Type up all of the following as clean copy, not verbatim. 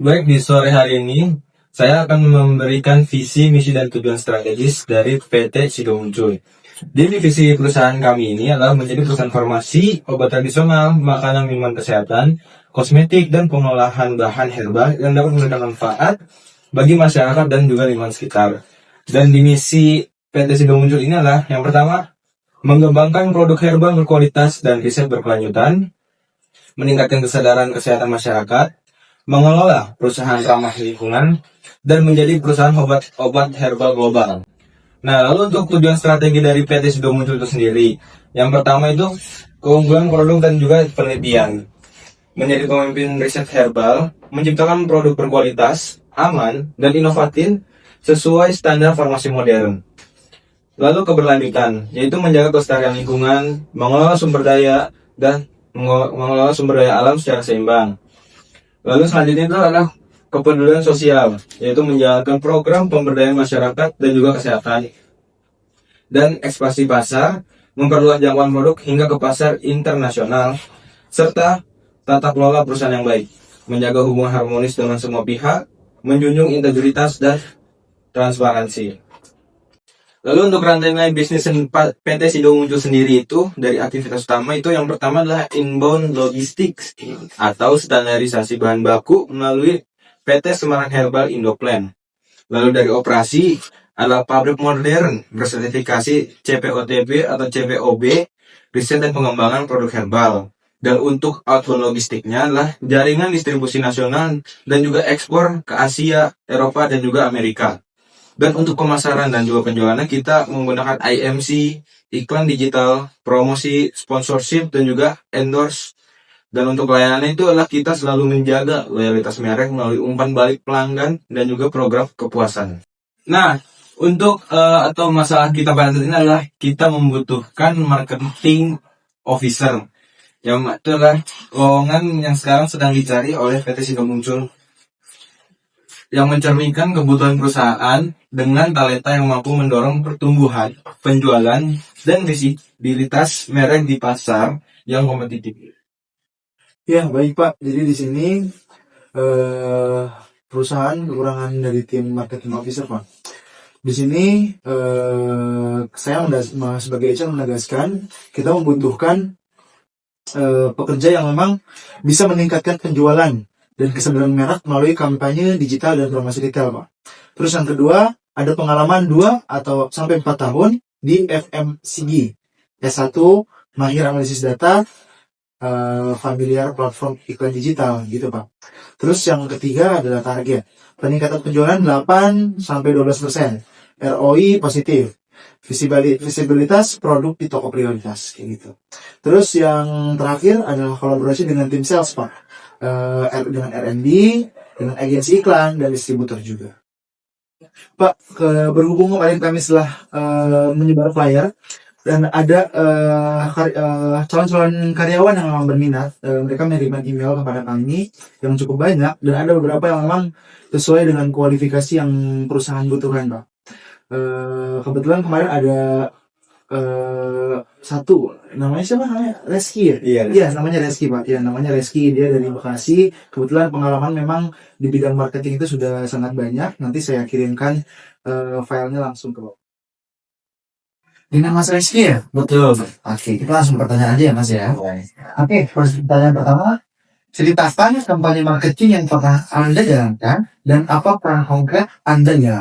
Baik, di sore hari ini saya akan memberikan visi, misi, dan tujuan strategis dari PT Sido Muncul. Jadi visi perusahaan kami ini adalah menjadi perusahaan farmasi, obat tradisional, makanan minuman kesehatan, kosmetik, dan pengolahan bahan herbal yang dapat memberikan manfaat bagi masyarakat dan juga lingkungan sekitar. Dan di misi PT Sido Muncul ini adalah yang pertama, mengembangkan produk herbal berkualitas dan riset berkelanjutan, meningkatkan kesadaran kesehatan masyarakat, mengelola perusahaan ramah lingkungan, dan menjadi perusahaan obat herbal global. Nah, lalu untuk tujuan strategi dari PT Sido Muncul itu sendiri, yang pertama itu keunggulan produk dan juga penelitian. Menjadi pemimpin riset herbal, menciptakan produk berkualitas, aman, dan inovatif sesuai standar farmasi modern. Lalu keberlanjutan, yaitu menjaga kelestarian lingkungan, mengelola sumber daya, dan mengelola sumber daya alam secara seimbang. Lalu selanjutnya itu adalah kepedulian sosial, yaitu menjalankan program pemberdayaan masyarakat dan juga kesehatan. Dan ekspansi pasar, memperluas jangkauan produk hingga ke pasar internasional, serta tata kelola perusahaan yang baik, menjaga hubungan harmonis dengan semua pihak, menjunjung integritas dan transparansi. Lalu untuk rantai nilai bisnis PT Sido Muncul sendiri itu dari aktivitas utama itu yang pertama adalah inbound logistics atau standarisasi bahan baku melalui PT Semarang Herbal Indoplan. Lalu dari operasi adalah pabrik modern bersertifikasi CPOTB atau CPOB, riset dan pengembangan produk herbal. Dan untuk outbound logistiknya adalah jaringan distribusi nasional dan juga ekspor ke Asia, Eropa, dan juga Amerika. Dan untuk pemasaran dan juga penjualannya kita menggunakan IMC, iklan digital, promosi, sponsorship, dan juga endorse. Dan untuk layanannya itu adalah kita selalu menjaga loyalitas merek melalui umpan balik pelanggan dan juga program kepuasan. Nah, untuk atau masalah kita pada saat ini adalah kita membutuhkan marketing officer. Yang itu adalah lowongan yang sekarang sedang dicari oleh PT Sido Muncul, yang mencerminkan kebutuhan perusahaan dengan talenta yang mampu mendorong pertumbuhan, penjualan, dan visibilitas merek di pasar yang kompetitif. Ya, baik Pak. Jadi di sini perusahaan kekurangan dari tim marketing officer, Pak. Di sini saya sebagai HR menegaskan kita membutuhkan pekerja yang memang bisa meningkatkan penjualan dan kesadaran merek melalui kampanye digital dan promosi retail, Pak. Terus yang kedua, ada pengalaman 2 atau sampai 4 tahun di FMCG. S1, mahir analisis data, familiar platform iklan digital gitu, Pak. Terus yang ketiga adalah target. Peningkatan penjualan 8-12%. ROI positif. Visibilitas produk di toko prioritas kayak gitu. Terus yang terakhir adalah kolaborasi dengan tim sales, Pak. Dengan R&D, dengan agensi iklan dan distributor juga. Pak, berhubung kemarin kami setelah menyebar flyer dan ada calon-calon karyawan yang memang berminat, mereka mengirimkan email kepada kami yang cukup banyak dan ada beberapa yang memang sesuai dengan kualifikasi yang perusahaan butuhkan, Pak. Kebetulan kemarin ada satu, namanya siapa namanya? Reski ya? Iya, namanya Reski, Pak. Ya, namanya Reski, dia dari Bekasi. Kebetulan pengalaman memang di bidang marketing itu sudah sangat banyak. Nanti saya kirimkan filenya langsung ke Bapak. Dengan Mas Reski ya? Betul. Oke, kita langsung pertanyaan aja ya Mas ya. Oke, pertanyaan pertama. Ceritakan kampanye marketing yang pernah Anda jalankan dan apa peran konkret Anda ya?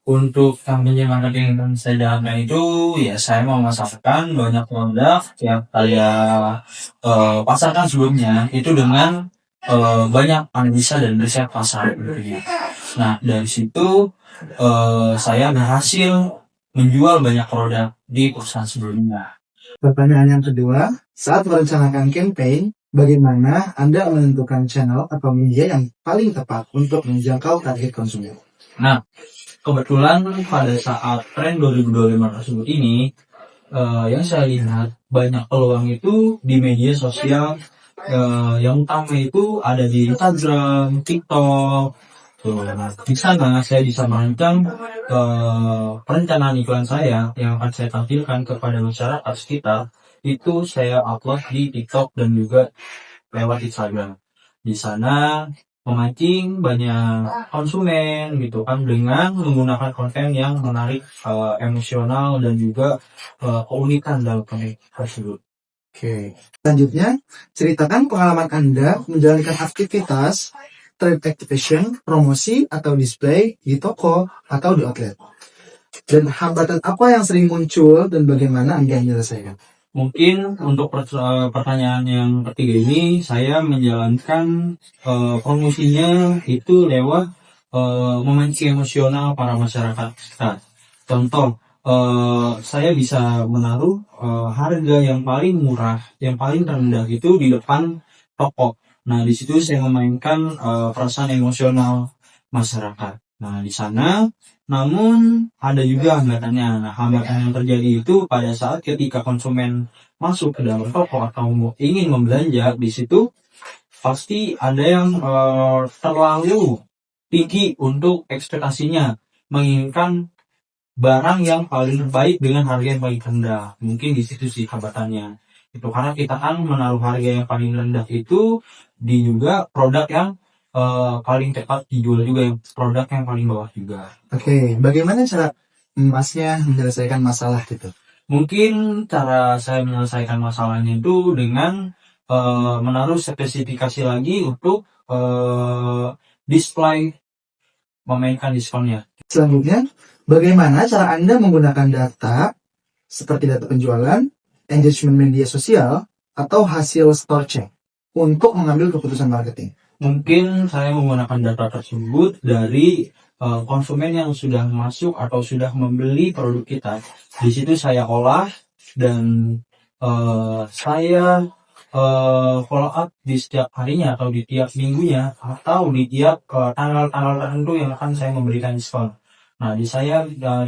Untuk kampanye marketing yang saya jalankan itu ya saya memasarkan banyak produk yang saya pasarkan sebelumnya itu dengan banyak analisa dan riset pasar tentunya. Nah dari situ saya berhasil menjual banyak produk di perusahaan sebelumnya. Pertanyaan yang kedua, saat merencanakan campaign, bagaimana Anda menentukan channel atau media yang paling tepat untuk menjangkau target konsumen? Nah, kebetulan pada saat tren 2025 tersebut ini, yang saya lihat banyak peluang itu di media sosial. Yang utama itu ada di Instagram, TikTok. Nah, di sana saya bisa merancang perencanaan iklan saya yang akan saya tampilkan kepada masyarakat sekitar. Itu saya upload di TikTok dan juga lewat Instagram. Di sana memancing banyak konsumen gitu kan dengan menggunakan konten yang menarik, emosional dan juga keunikan dalam konten tersebut. Oke. Selanjutnya, ceritakan pengalaman Anda menjalankan aktivitas trade activation, promosi, atau display di toko atau di outlet. Dan hambatan apa yang sering muncul dan bagaimana Anda menyelesaikan? Mungkin untuk pertanyaan yang ketiga ini, saya menjalankan promosinya itu lewat memancing emosional para masyarakat kita. Contoh, saya bisa menaruh harga yang paling murah, yang paling rendah itu di depan toko. Nah, di situ saya memainkan perasaan emosional masyarakat. Nah, di sana namun ada juga hambatannya. Nah, hambatan yang terjadi itu pada saat ketika konsumen masuk ke dalam toko atau ingin membelanja, di situ pasti ada yang terlalu tinggi untuk ekspektasinya, menginginkan barang yang paling baik dengan harga yang paling rendah. Mungkin di situ sih hambatannya. Itu karena kita kan menaruh harga yang paling rendah itu di juga produk yang paling tepat dijual juga, yang produk yang paling bawah juga. Oke, bagaimana cara Masnya menyelesaikan masalah gitu? Mungkin cara saya menyelesaikan masalahnya itu dengan menaruh spesifikasi lagi untuk display, memainkan diskonnya. Selanjutnya, bagaimana cara Anda menggunakan data seperti data penjualan, engagement media sosial, atau hasil store check untuk mengambil keputusan marketing? Mungkin saya menggunakan data tersebut dari konsumen yang sudah masuk atau sudah membeli produk kita. Di situ saya olah dan saya follow up di setiap harinya atau di tiap minggunya atau di tiap tanggal-tanggal tertentu yang akan saya memberikan diskon. Nah, di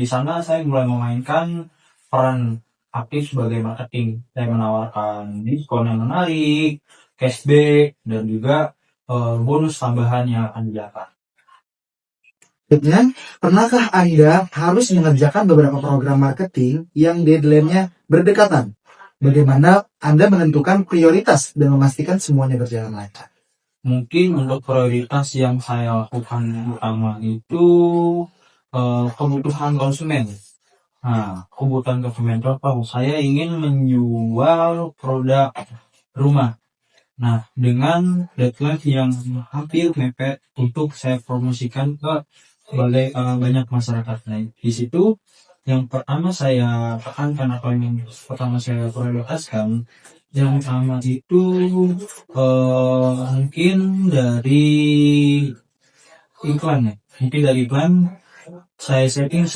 sana saya mulai memainkan peran aktif sebagai marketing. Saya menawarkan diskon yang menarik, cashback, dan juga bonus tambahan yang akan didapat. Berikutnya, pernahkah Anda harus mengerjakan beberapa program marketing yang deadline-nya berdekatan? Bagaimana Anda menentukan prioritas dan memastikan semuanya berjalan lancar? Mungkin untuk prioritas yang saya lakukan yang utama itu kebutuhan konsumen. Nah, kebutuhan konsumen contoh, saya ingin menjual produk rumah. Nah, dengan deadline yang hampir mepet untuk saya promosikan ke banyak masyarakat. Nah, di situ yang pertama saya tekankan atau yang pertama saya prioritaskan, yang pertama itu mungkin dari iklan ya. Mungkin dari iklan saya setting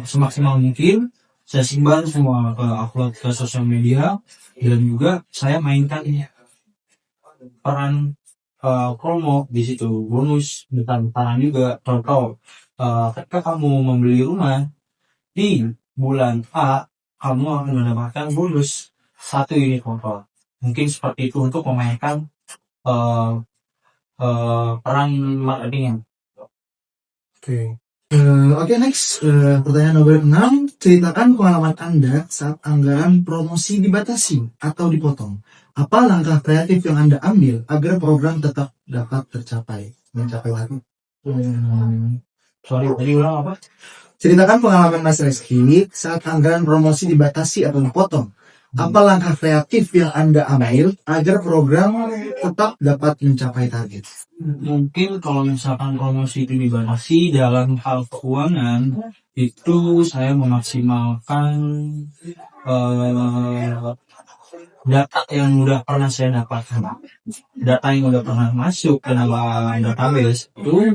semaksimal mungkin, saya simpan semua upload ke sosial media, dan juga saya mainkan peran promo di situ, bonus bentaran juga. Contoh, ketika kamu membeli rumah di bulan A, kamu akan mendapatkan bonus 1 unit motor. Mungkin seperti itu untuk memainkan peran marketing. Oke, next. Pertanyaan nomor 6. Ceritakan pengalaman Anda saat anggaran promosi dibatasi atau dipotong. Apa langkah kreatif yang Anda ambil agar program tetap dapat mencapai waktu? Sorry, tadi ulang apa? Ceritakan pengalaman Mas Reski saat anggaran promosi dibatasi atau dipotong. Apa langkah kreatif yang Anda ambil agar program tetap dapat mencapai target? Mungkin kalau misalkan promosi itu dibatasi dalam hal keuangan, itu saya memaksimalkan data yang udah pernah saya dapatkan, data yang udah pernah masuk ke dalam database itu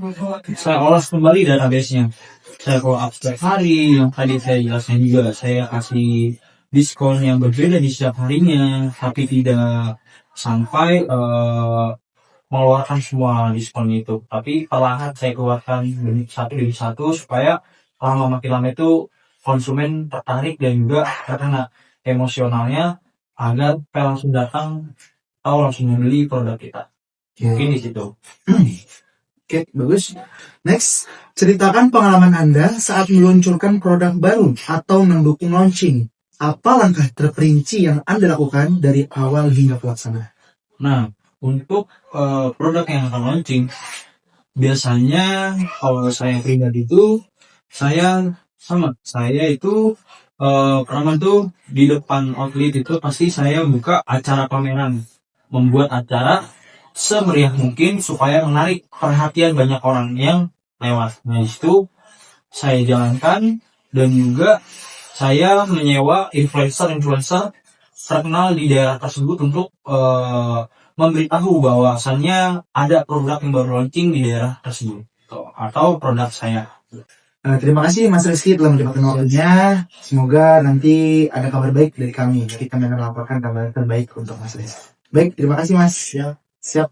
saya olah kembali database-nya. Saya follow up setiap hari, yang tadi saya jelaskan juga, saya kasih diskon yang berbeda di setiap harinya, tapi tidak sampai mengeluarkan semua diskon itu, tapi perlahan saya keluarkan satu demi satu supaya makin lama itu konsumen tertarik dan juga karena emosionalnya agar langsung datang atau langsung membeli produk kita. Mungkin di situ. Oke, bagus. Next, ceritakan pengalaman Anda saat meluncurkan produk baru atau mendukung launching. Apa langkah terperinci yang Anda lakukan dari awal hingga pelaksanaan? Nah, untuk produk yang akan launching, biasanya kalau saya pribadi itu saya itu pertama tuh di depan outlet itu pasti saya buka acara pameran, membuat acara semeriah mungkin supaya menarik perhatian banyak orang yang lewat. Nah, itu saya jalankan, dan juga saya menyewa influencer terkenal di daerah tersebut untuk memberitahu bahwasannya ada produk yang baru launching di daerah tersebut atau produk saya. Terima kasih Mas Rizky telah menjawab waktunya. Semoga nanti ada kabar baik dari kami. Kita akan melaporkan kabar terbaik untuk Mas Rizky. Baik, terima kasih Mas. Siap.